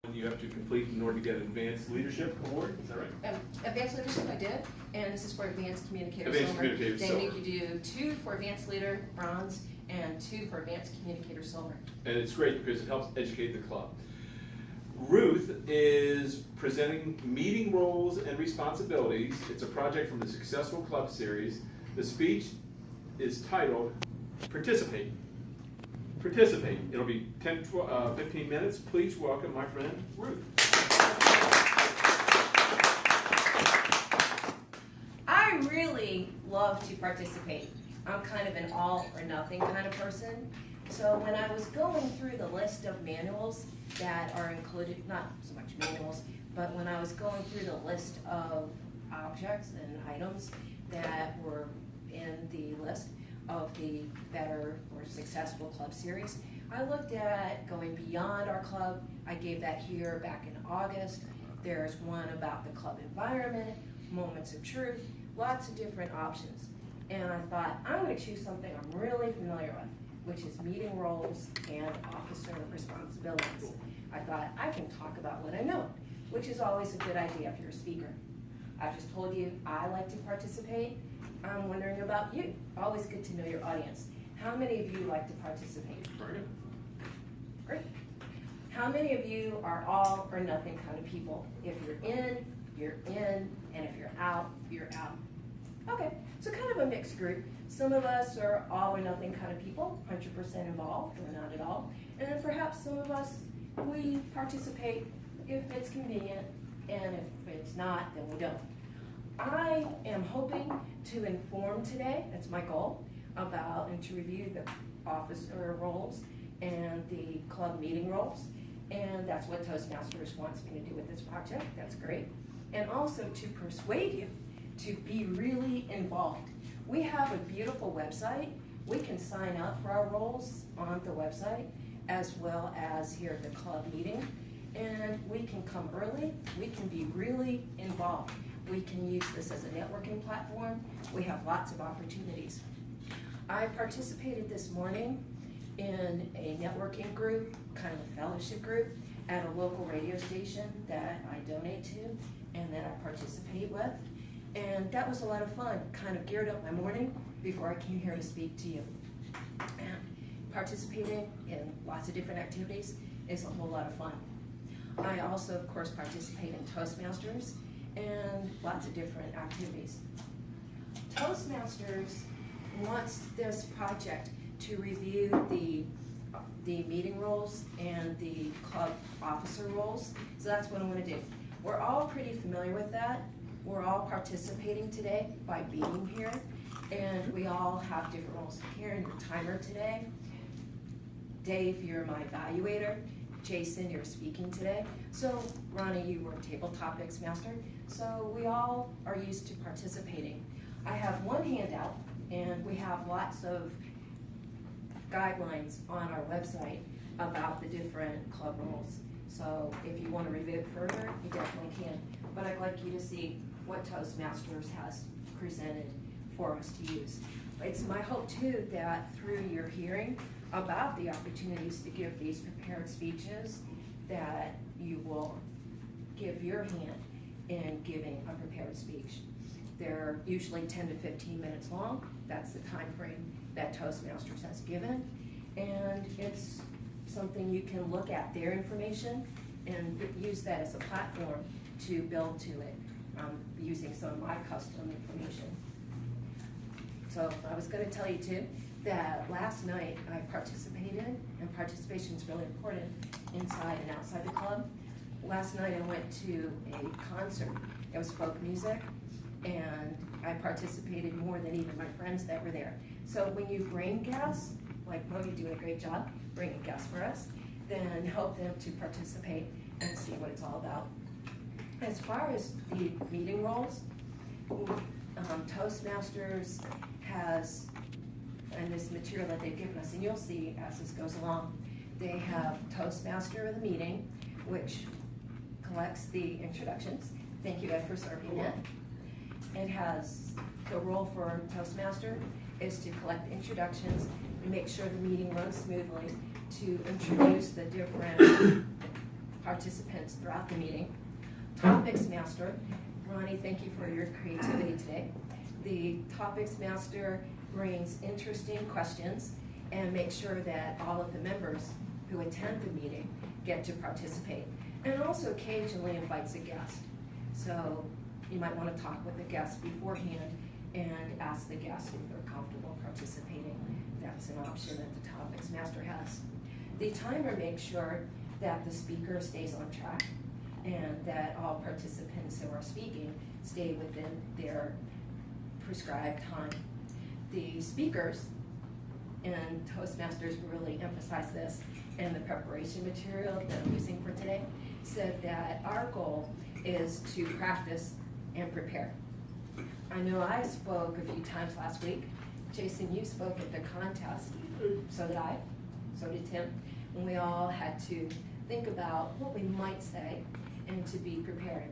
You have to complete in order to get an Advanced Leadership Award, is that right? Advanced Leadership I did, and this is for Advanced Communicator Advanced Silver. Communicator They Silver. make you do 2 for Advanced Leader, Bronze, and 2 for Advanced Communicator Silver. And it's great because it helps educate the club. Ruth is presenting meeting roles and responsibilities. It's a project from the Successful Club series. The speech is titled Participate. Participate. It'll be 15 minutes. Please welcome my friend Ruth. I really love to participate. I'm kind of an all or nothing kind of person. So when I was going through the list of manuals that are included, not so much manuals, but when I was going through the list of objects and items that were in the list of the Better or Successful Club series, I looked at going beyond our club. I gave that here back in August. There's one about the club environment, moments of truth, lots of different options. And I thought, I'm going to choose something I'm really familiar with, which is meeting roles and officer responsibilities. I thought, I can talk about what I know, which is always a good idea if you're a speaker. I've just told you I like to participate. I'm wondering about you. Always good to know your audience. How many of you like to participate? Great. How many of you are all or nothing kind of people? If you're in, and if you're out, you're out. Okay, so kind of a mixed group. Some of us are all or nothing kind of people, 100% involved or not at all. And then perhaps some of us, we participate if it's convenient, and if it's not, then we don't. I am hoping to inform today, that's my goal, about and to review the officer roles and the club meeting roles. And that's what Toastmasters wants me to do with this project, that's great. And also to persuade you to be really involved. We have a beautiful website. We can sign up for our roles on the website as well as here at the club meeting. And we can come early, we can be really involved. We can use this as a networking platform. We have lots of opportunities. I participated this morning in a networking group, kind of a fellowship group, at a local radio station that I donate to and that I participate with. And that was a lot of fun, kind of geared up my morning before I came here to speak to you. And participating in lots of different activities is a whole lot of fun. I also, of course, participate in Toastmasters and lots of different activities. Toastmasters wants this project to review the meeting roles and the club officer roles, so that's what I'm going to do. We're all pretty familiar with that. We're all participating today by being here, and we all have different roles. Karen, your timer today. Dave, you're my evaluator. Jason, you're speaking today. So, Ronnie, you were table topics master. So we all are used to participating. I have one handout, and we have lots of guidelines on our website about the different club roles. So if you want to review it further, you definitely can. But I'd like you to see what Toastmasters has presented for us to use. It's my hope too that through your hearing about the opportunities to give these prepared speeches, that you will give your hand in giving a prepared speech. They're usually 10 to 15 minutes long. That's the time frame that Toastmasters has given. And it's something you can look at their information and use that as a platform to build to it, using some of my custom information. So I was going to tell you too that last night I participated, and participation is really important inside and outside the club. Last night I went to a concert. It was folk music, and I participated more than even my friends that were there. So when you bring guests, like Mo, you're doing a great job bringing guests for us, then help them to participate and see what it's all about. As far as the meeting roles, Toastmasters has, and this material that they've given us, and you'll see as this goes along, they have Toastmaster of the meeting, which collects the introductions. Thank you, Ed, for serving that. It has the role for Toastmaster is to collect introductions and make sure the meeting runs smoothly, to introduce the different participants throughout the meeting. Topics Master, Ronnie, thank you for your creativity today. The Topics Master brings interesting questions and makes sure that all of the members who attend the meeting get to participate, and also occasionally invites a guest. So you might want to talk with the guest beforehand and ask the guest if they're comfortable participating. That's an option that the Topics Master has. The timer makes sure that the speaker stays on track and that all participants who are speaking stay within their prescribed time. The speakers and Toastmasters really emphasize this in the preparation material that I'm using for today, said that our goal is to practice and prepare. I know I spoke a few times last week. Jason, you spoke at the contest, so did I, so did Tim, and we all had to think about what we might say and to be prepared.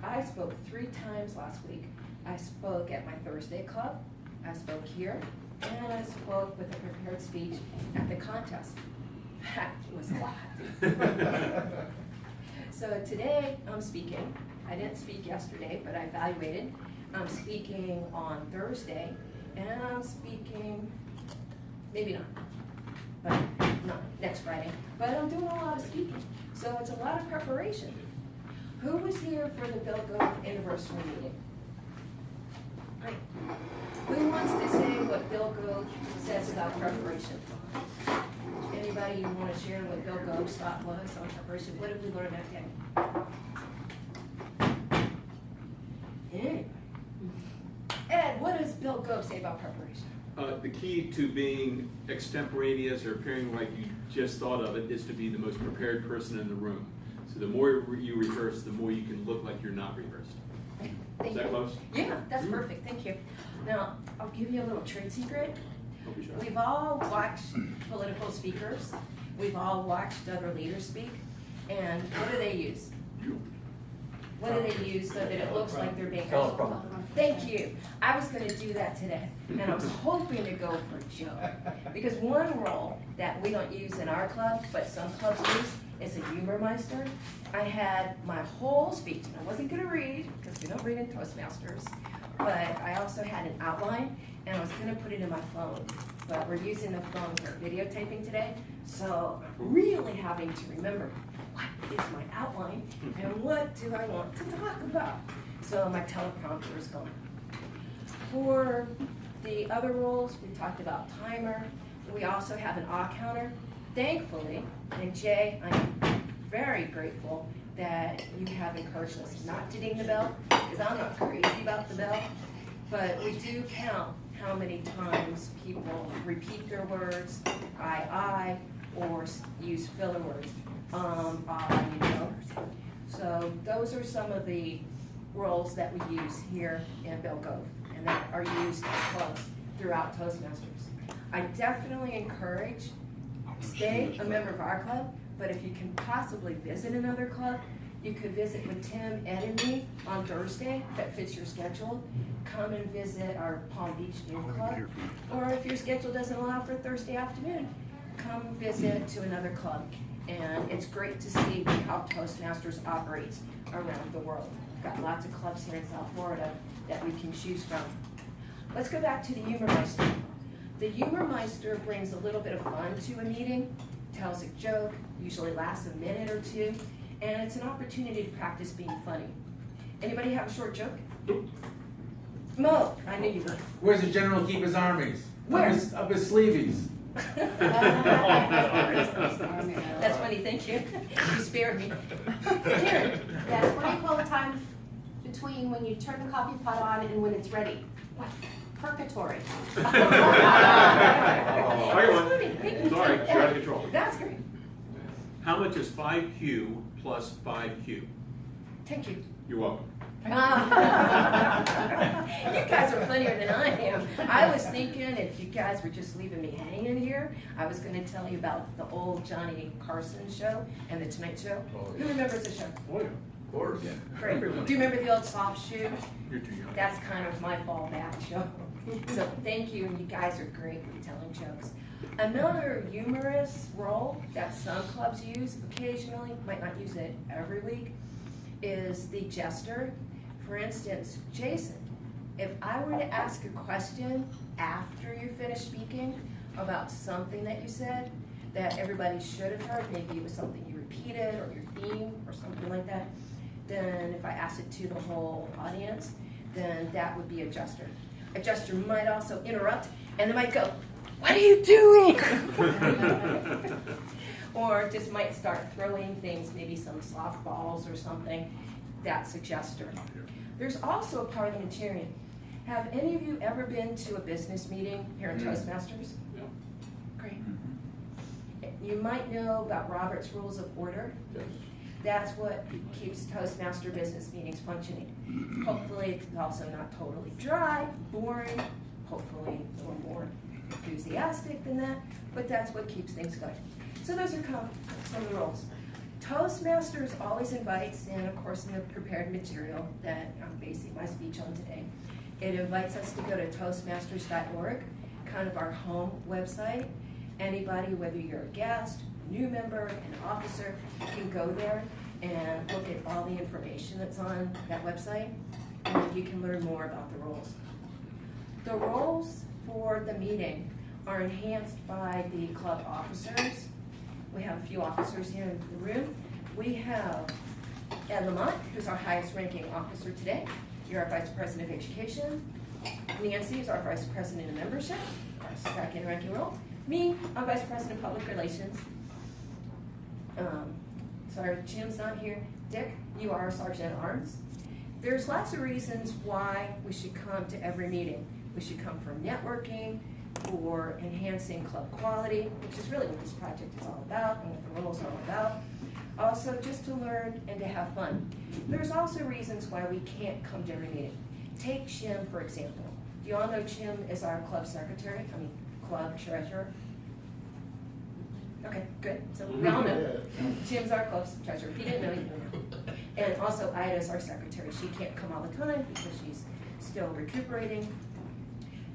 I spoke 3 times last week. I spoke at my Thursday club, I spoke here, and I spoke with a prepared speech at the contest. That was a lot. So today I'm speaking. I didn't speak yesterday, but I evaluated. I'm speaking on Thursday, and I'm speaking, maybe not, but not next Friday. But I'm doing a lot of speaking, so it's a lot of preparation. Who was here for the Bill Gove anniversary meeting? Great. Who wants to say what Bill Gove says about preparation? Anybody you want to share what Bill Gove's thought was on preparation? What did we learn that day? Anybody? Ed, what does Bill Gove say about preparation? The key to being extemporaneous or appearing like you just thought of it is to be the most prepared person in the room. So the more you rehearse, the more you can look like you're not rehearsed. Thank Is that you. close? Yeah, that's perfect, thank you. Now, I'll give you a little trade secret. Don't be shy. We've all watched political speakers, we've all watched other leaders speak, and what do they use? What do they use so that it looks like they're being asked? Thank you. I was gonna do that today, and I was hoping to go for a joke. Because one role that we don't use in our club, but some clubs use, is a humormeister. I had my whole speech, and I wasn't gonna read, because we don't read in Toastmasters, but I also had an outline, and I was gonna put it in my phone. But we're using the phone for videotaping today, so I'm really having to remember, what is my outline, and what do I want to talk about? So my teleprompter is gone. For the other roles, we talked about timer. We also have an odd counter. Thankfully, and Jay, I'm very grateful that you have encouraged us not to ding the bell, because I'm not crazy about the bell, but we do count how many times people repeat their words, I, or use filler words, you know. So those are some of the roles that we use here in Bill Gove, and that are used at clubs throughout Toastmasters. I definitely encourage, stay a member of our club, but if you can possibly visit another club, you could visit with Tim, Ed, and me on Thursday, if that fits your schedule. Come and visit our Palm Beach Youth Club, or if your schedule doesn't allow for Thursday afternoon, come visit to another club. And it's great to see how Toastmasters operates around the world. We've got lots of clubs here in South Florida that we can choose from. Let's go back to the Humormeister. The Humormeister brings a little bit of fun to a meeting, tells a joke, usually lasts a minute or two, and it's an opportunity to practice being funny. Anybody have a short joke? Mo, I knew you would. Where's the general keep his armies? Where? Up his sleeveys. That's funny, thank you. You spared me. Karen, Yes, what do you call the time between when you turn the coffee pot on and when it's ready? what? Purgatory. Oh, That's funny, thank you. Sorry, you're out of control. That's great. How much is 5Q plus 5Q? Thank you. You're welcome. You guys are funnier than I am. I was thinking if you guys were just leaving me hanging here, I was gonna tell you about the old Johnny Carson show and the Tonight Show. Who remembers the show? Oh, yeah. Of course. Great. Do you remember the old soft shoe? You're too young. That's kind of my fallback show. So thank you, and you guys are great at telling jokes. Another humorous role that some clubs use occasionally, might not use it every week, is the jester. For instance, Jason, if I were to ask a question after you finish speaking about something that you said that everybody should have heard, maybe it was something you repeated or your theme or something like that, then if I asked it to the whole audience, then that would be a jester. A jester might also interrupt and they might go, "What are you doing?" Or just might start throwing things, maybe some softballs or something. That's a jester. There's also a parliamentarian. Have any of you ever been to a business meeting here in Toastmasters? Yeah. Great. You might know about Robert's Rules of Order. Yes. That's what keeps Toastmaster business meetings functioning. Hopefully, it's also not totally dry, boring, hopefully a little more enthusiastic than that, but that's what keeps things going. So those are some of the rules. Toastmasters always invites, and of course in the prepared material that I'm basing my speech on today, it invites us to go to toastmasters.org, kind of our home website. Anybody, whether you're a guest, new member, an officer, can go there and look at all the information that's on that website, and you can learn more about the rules. The rules for the meeting are enhanced by the club officers. We have a few officers here in the room. We have Ed Lamont, who's our highest ranking officer today. You're our Vice President of Education. Nancy is our Vice President of Membership, our second ranking role. Me, I'm Vice President of Public Relations. Sorry, Jim's not here. Dick, you are our Sergeant at Arms. There's lots of reasons why we should come to every meeting. We should come for networking, for enhancing club quality, which is really what this project is all about and what the rules are all about. Also, just to learn and to have fun. There's also reasons why we can't come to every meeting. Take Chim, for example. Do you all know Chim is our club secretary? Club treasurer? Okay, good. So we all know. Jim's our club treasurer. If you didn't know, you know. And also Ida's our secretary. She can't come all the time because she's still recuperating.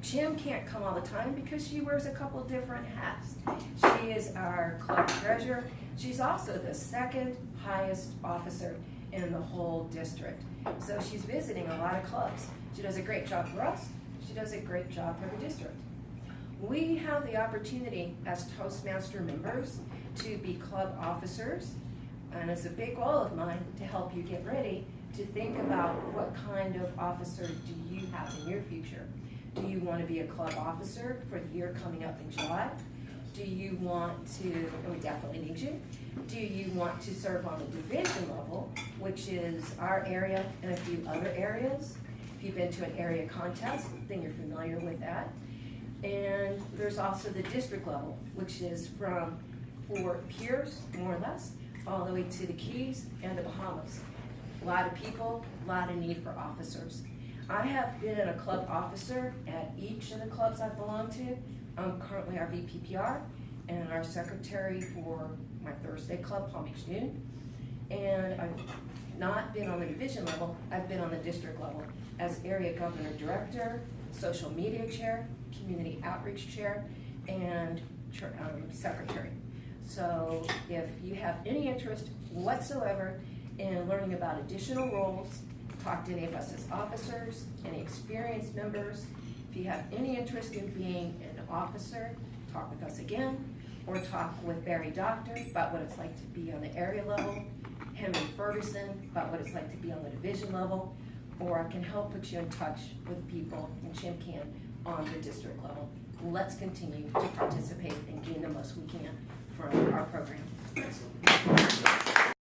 Jim can't come all the time because she wears a couple different hats. She is our club treasurer. She's also the second highest officer in the whole district. So she's visiting a lot of clubs. She does a great job for us. She does a great job for the district. We have the opportunity as Toastmaster members to be club officers, and it's a big goal of mine to help you get ready to think about what kind of officer do you have in your future. Do you want to be a club officer for the year coming up in July? Do you want to, and we definitely need you, do you want to serve on the division level, which is our area and a few other areas? If you've been to an area contest, then you're familiar with that. And there's also the district level, which is from Fort Pierce, more or less, all the way to the Keys and the Bahamas. A lot of people, a lot of need for officers. I have been a club officer at each of the clubs I belong to. I'm currently our VPPR and our secretary for my Thursday club, Palm Beach Noon. And I've not been on the division level, I've been on the district level as area governor director, social media chair, community outreach chair, and secretary. So if you have any interest whatsoever in learning about additional roles, talk to any of us as officers, any experienced members. If you have any interest in being an officer, talk with us again, or talk with Barry Doctor about what it's like to be on the area level, Henry Ferguson about what it's like to be on the division level, or I can help put you in touch with people, and Jim can, on the district level. Let's continue to participate and gain the most we can from our program. Excellent.